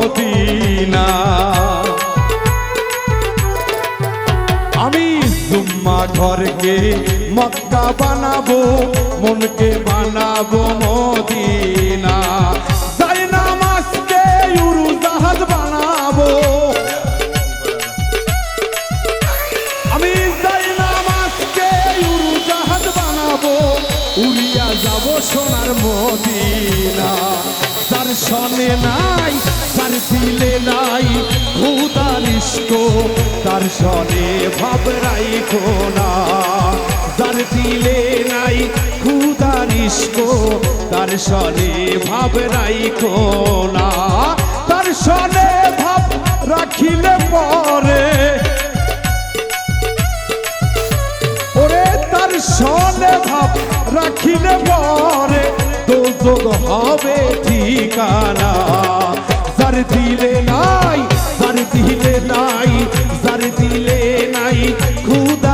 Medina. আমি জুম্মা ঘরকে মক্কা বানাবো, মনকে বানাবো মদিনা। যাই নামাজকে উড়োজাহাজ বানাবো, আমি যাই নামাজকে উড়োজাহাজ বানাবো, উড়িয়া যাব সোনার মদিনা। যার সনে নাই, যার দিলে নাই খুদার ইশক, তার সনে ভাব রাইখো না। যার দিলে নাই খুদার ইশক, তার সনে ভাব রাইখো না। তার সনে ভাব রাখিলে পরে, ওরে তার সনে ভাব রাখিলে পরে দোজখ হবে ঠিকানা। যার দিলে নাই, যার দিলে নাই, যার দিলে নাই খুদা